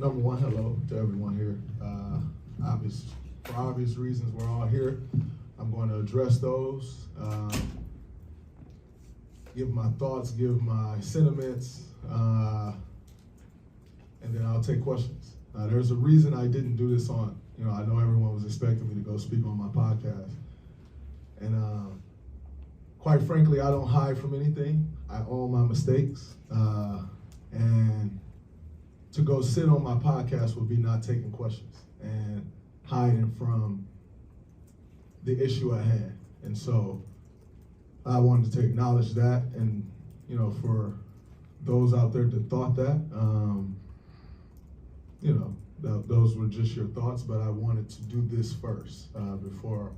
Number one, hello to everyone here. For obvious reasons, we're all here. I'm going to address those, give my thoughts, give my sentiments, and then I'll take questions. There's a reason I didn't do this I know everyone was expecting me to go speak on my podcast. And quite frankly, I don't hide from anything. I own my mistakes. And to go sit on my podcast would be not taking questions and hiding from the issue at hand. And so I wanted to acknowledge that. And, for those out there that thought that, those were just your thoughts, but I wanted to do this first before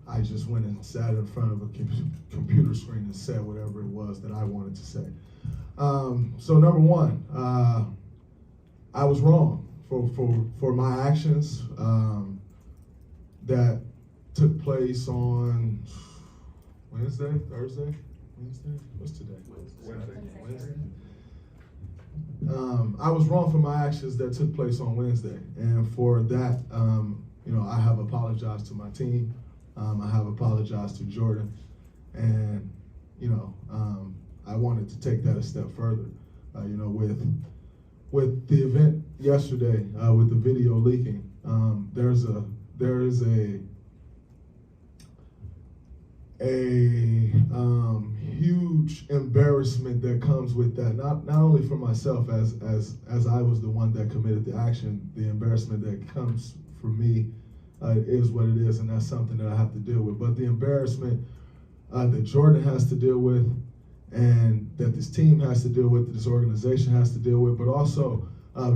I just went and sat in front of a computer screen and said whatever it was that I wanted to say. So number one, I was wrong for my actions that took place on Wednesday? What's today? Wednesday. I was wrong for my actions that took place on Wednesday, and for that, I have apologized to my team. I have apologized to Jordan, and I wanted to take that a step further. With the event yesterday, with the video leaking, there is a huge embarrassment that comes with that. Not only for myself as I was the one that committed the action, the embarrassment that comes for me is what it is, and that's something that I have to deal with. But the embarrassment that Jordan has to deal with, and that this team has to deal with, this organization has to deal with, but also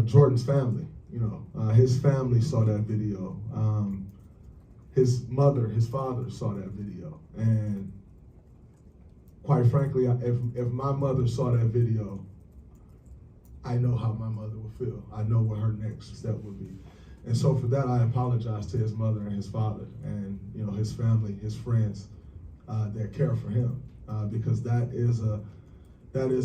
Jordan's family. His family saw that video. His mother, his father saw that video. And quite frankly, if my mother saw that video, I know how my mother would feel. I know what her next step would be. And so for that, I apologize to his mother and his father and, his family, his friends that care for him. Because that is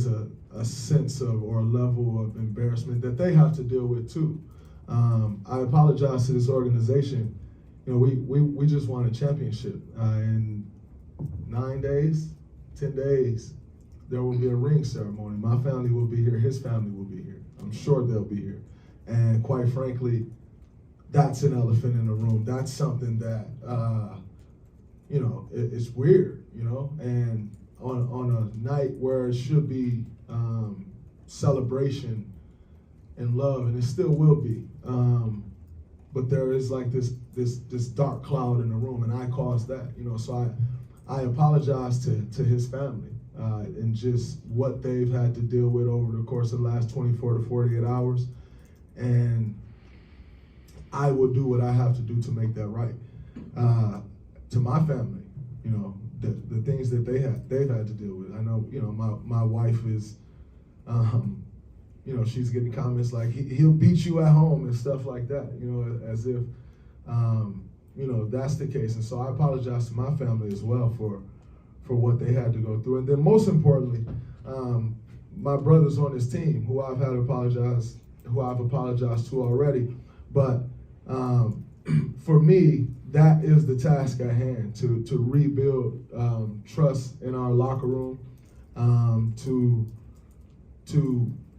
a sense of, or a level of embarrassment that they have to deal with too. I apologize to this organization. We just won a championship. In 9 days, 10 days, there will be a ring ceremony. My family will be here, his family will be here. I'm sure they'll be here. And quite frankly, that's an elephant in the room. That's something that, it's weird, and on a night where it should be celebration and love, and it still will be. But there is like this dark cloud in the room, and I caused that, so I apologize to his family and just what they've had to deal with over the course of the last 24 to 48 hours. And I will do what I have to do to make that right. To my family, the things that they've had to deal with. I know, my wife is, she's getting comments like he'll beat you at home and stuff like that, as if, that's the case. And so I apologize to my family as well for what they had to go through. And then most importantly, my brothers on this team who I've apologized to already. But for me, that is the task at hand, to rebuild trust in our locker room, to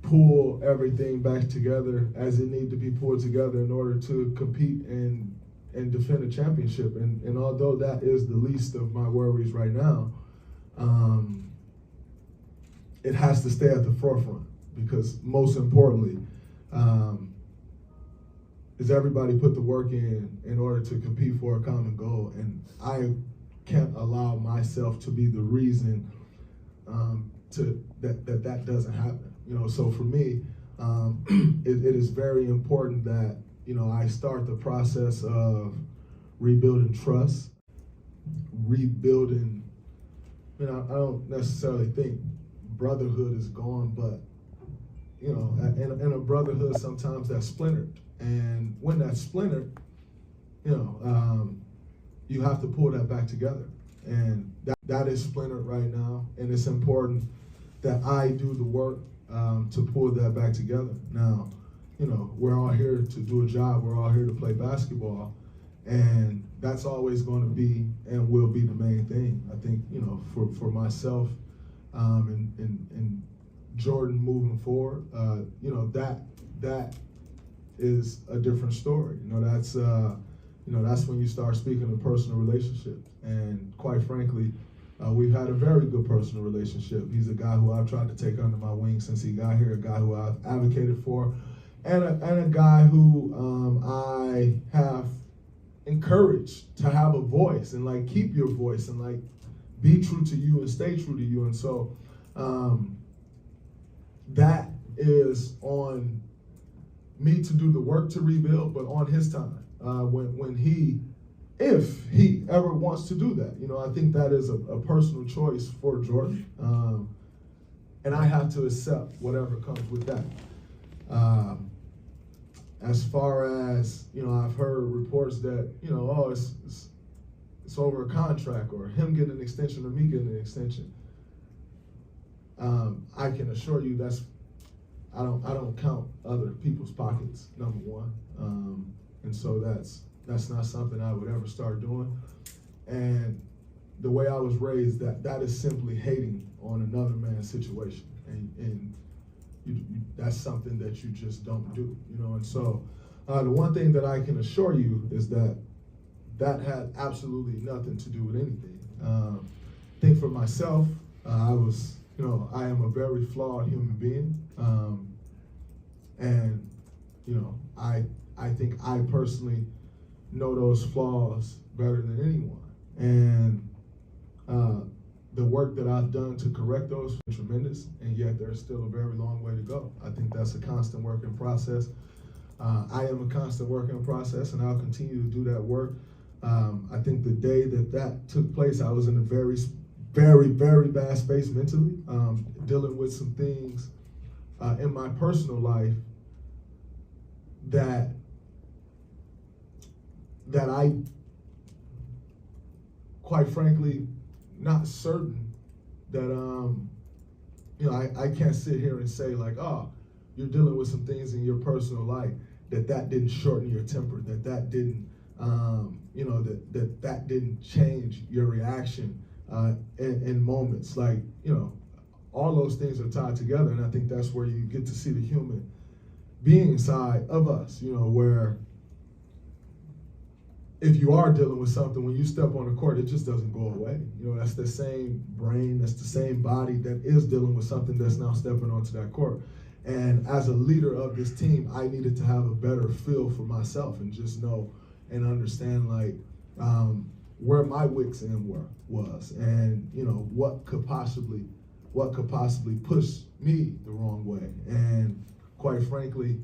pull everything back together as it needs to be pulled together in order to compete and defend a championship. And although that is the least of my worries right now, it has to stay at the forefront, because most importantly, is everybody put the work in order to compete for a common goal. And I can't allow myself to be the reason that doesn't happen. So for me, it is very important that, I start the process of rebuilding trust, rebuilding, I don't necessarily think brotherhood is gone, but, in a brotherhood, sometimes that's splintered. And when that's splintered, you have to pull that back together. And that is splintered right now. And it's important that I do the work to pull that back together. Now, we're all here to do a job. We're all here to play basketball. And that's always going to be and will be the main thing. I think, for myself and Jordan moving forward, that is a different story. That's when you start speaking of personal relationships. And quite frankly, we've had a very good personal relationship. He's a guy who I've tried to take under my wing since he got here, a guy who I've advocated for, and a guy who I have encouraged to have a voice and like keep your voice and like be true to you and stay true to you. And so that is on me to do the work to rebuild, but on his time, if he ever wants to do that. I think that is a personal choice for Jordan, and I have to accept whatever comes with that. As far as, I've heard reports that, it's over a contract or him getting an extension or me getting an extension. I can assure you I don't count other people's pockets, number one. And so that's not something I would ever start doing. And the way I was raised, that is simply hating on another man's situation. And that's something that you just don't do, And so the one thing that I can assure you is that had absolutely nothing to do with anything. I think for myself, I am a very flawed human being. And, I think I personally know those flaws better than anyone. And the work that I've done to correct those is tremendous, and yet there's still a very long way to go. I think that's a constant working process. I am a constant working process, and I'll continue to do that work. I think the day that took place, I was in a very, very, very bad space mentally, dealing with some things in my personal life that I, quite frankly, not certain that, I can't sit here and say like, oh, you're dealing with some things in your personal life that didn't shorten your temper, that didn't, that didn't change your reaction in moments. Like, all those things are tied together, and I think that's where you get to see the human being side of us, where if you are dealing with something, when you step on the court, it just doesn't go away. That's the same brain, that's the same body that is dealing with something that's now stepping onto that court. And as a leader of this team, I needed to have a better feel for myself and just know and understand like where my wicks in was, and what could possibly push me the wrong way. And quite frankly,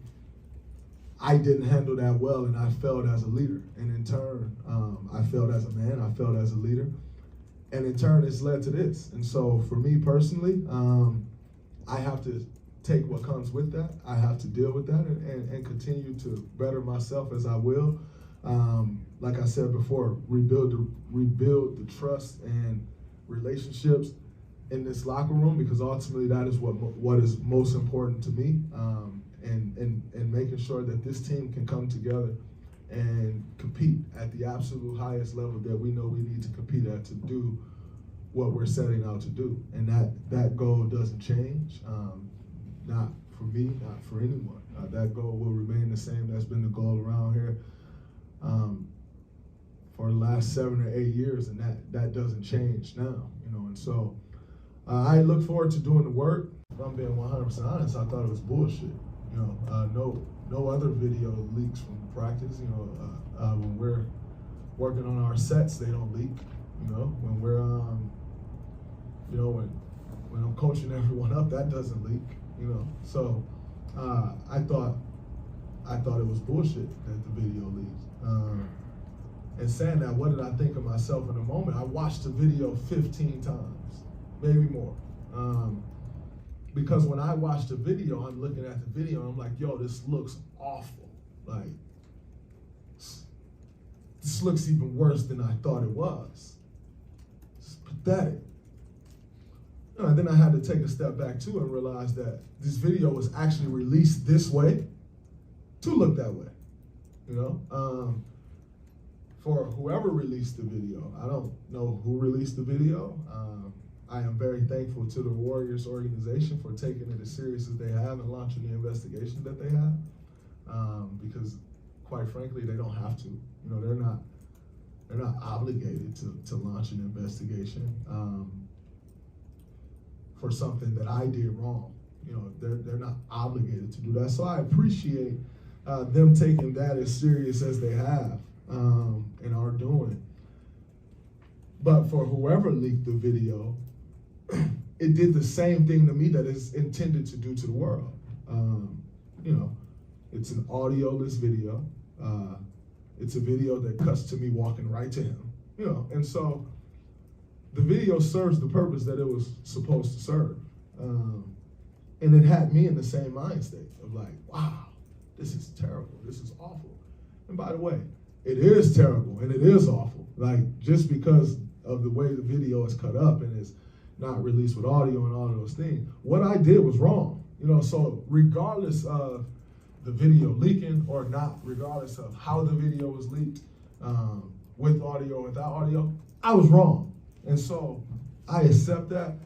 I didn't handle that well, and I failed as a leader. And in turn, I failed as a man, I failed as a leader. And in turn, it's led to this. And so for me personally, I have to take what comes with that. I have to deal with that and continue to better myself as I will. Like I said before, rebuild the trust and relationships in this locker room, because ultimately that is what is most important to me. And making sure that this team can come together and compete at the absolute highest level that we know we need to compete at to do what we're setting out to do. And that goal doesn't change, not for me, not for anyone. That goal will remain the same. That's been the goal around here for the last 7 or 8 years, and that doesn't change now, And so I look forward to doing the work. If I'm being 100% honest, I thought it was bullshit. No other video leaks from practice. When we're working on our sets, they don't leak. When we're when I'm coaching everyone up, that doesn't leak. So I thought it was bullshit that the video leaked. And saying that, what did I think of myself in the moment? I watched the video 15 times, maybe more. Because when I watch the video, I'm looking at the video and I'm like, yo, this looks awful. Like, this looks even worse than I thought it was. It's pathetic. And then I had to take a step back too and realize that this video was actually released this way to look that way, you know. For whoever released the video, I don't know who released the video. I am very thankful to the Warriors organization for taking it as serious as they have and launching the investigation that they have, because quite frankly, they don't have to. You know, they're not obligated to launch an investigation for something that I did wrong. You know, they're not obligated to do that. So I appreciate them taking that as serious as they have and are doing. But for whoever leaked the video, it did the same thing to me that it's intended to do to the world. You know, it's an audio-less video. It's a video that cuts to me walking right to him. You know, and so the video serves the purpose that it was supposed to serve. And it had me in the same mind state of like, wow, this is terrible, this is awful. And by the way, it is terrible and it is awful. Like, just because of the way the video is cut up and is not released with audio and all of those things, what I did was wrong. You know, so regardless of the video leaking or not, regardless of how the video was leaked, with audio or without audio, I was wrong. And so I accept that,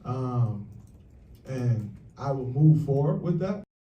and I will move forward with that.